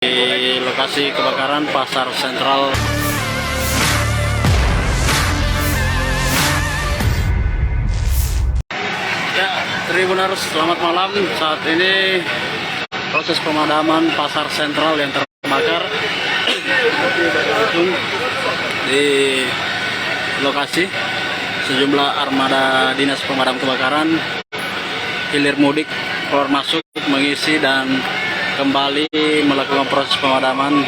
lokasi kebakaran Pasar Sentral. Ya, Tribuners, selamat malam. Saat ini proses pemadaman Pasar Sentral yang terbakar di lokasi. Sejumlah armada dinas pemadam kebakaran hilir mudik keluar masuk mengisi dan kembali melakukan proses pemadaman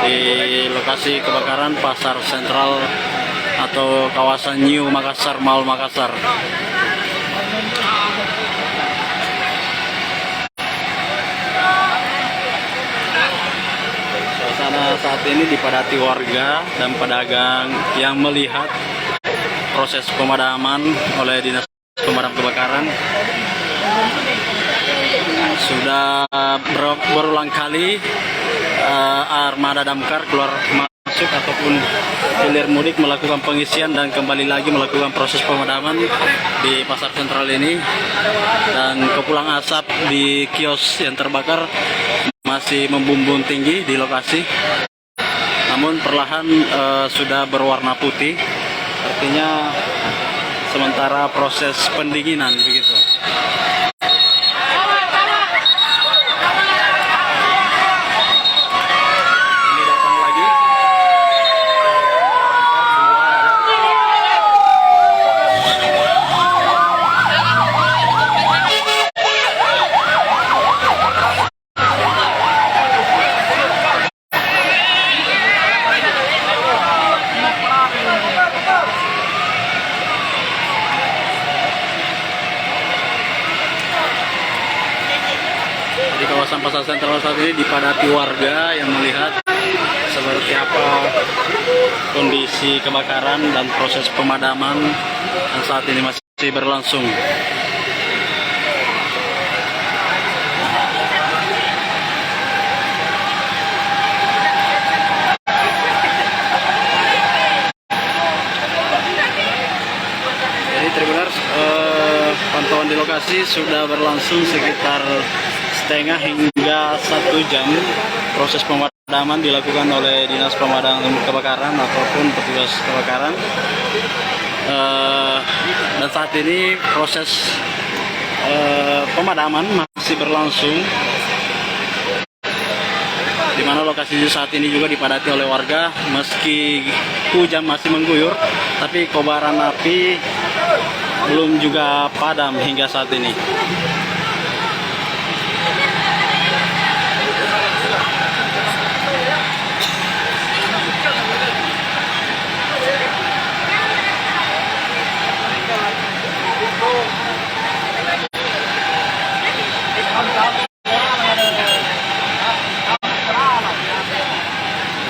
di lokasi kebakaran Pasar Sentral atau kawasan New Makassar, Mall Makassar. Suasana saat ini dipadati warga dan pedagang yang melihat proses pemadaman oleh dinas pemadam kebakaran. Sudah berulang kali armada damkar keluar masuk ataupun hilir mudik melakukan pengisian dan kembali lagi melakukan proses pemadaman di Pasar Sentral ini. Dan kepulan asap di kios yang terbakar masih membumbung tinggi di lokasi, namun perlahan sudah berwarna putih, artinya sementara proses pendinginan begitu. Di kawasan Pasar Sentral saat ini dipadati warga yang melihat seperti apa kondisi kebakaran dan proses pemadaman yang saat ini masih berlangsung. Jadi Tribuners, pantauan di lokasi sudah berlangsung sekitar setengah hingga 1 jam. Proses pemadaman dilakukan oleh dinas pemadam kebakaran ataupun petugas kebakaran. Dan saat ini proses pemadaman masih berlangsung, di mana lokasi saat ini juga dipadati oleh warga. Meski hujan masih mengguyur, tapi kobaran api belum juga padam hingga saat ini.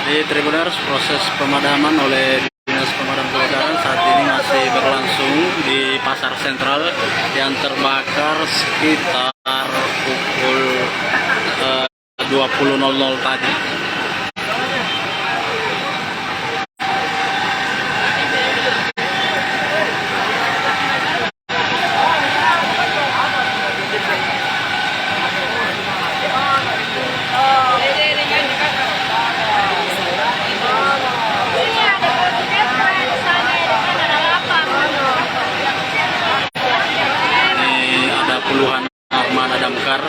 Di Tribuners, proses pemadaman oleh dinas pemadam kebakaran saat ini masih berlangsung di Pasar Sentral yang terbakar sekitar pukul 20.00 tadi. Puluhan armada damkar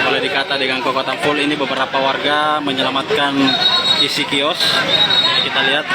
boleh dikata dengan kekuatan full. Ini beberapa warga menyelamatkan isi kios. Kita lihat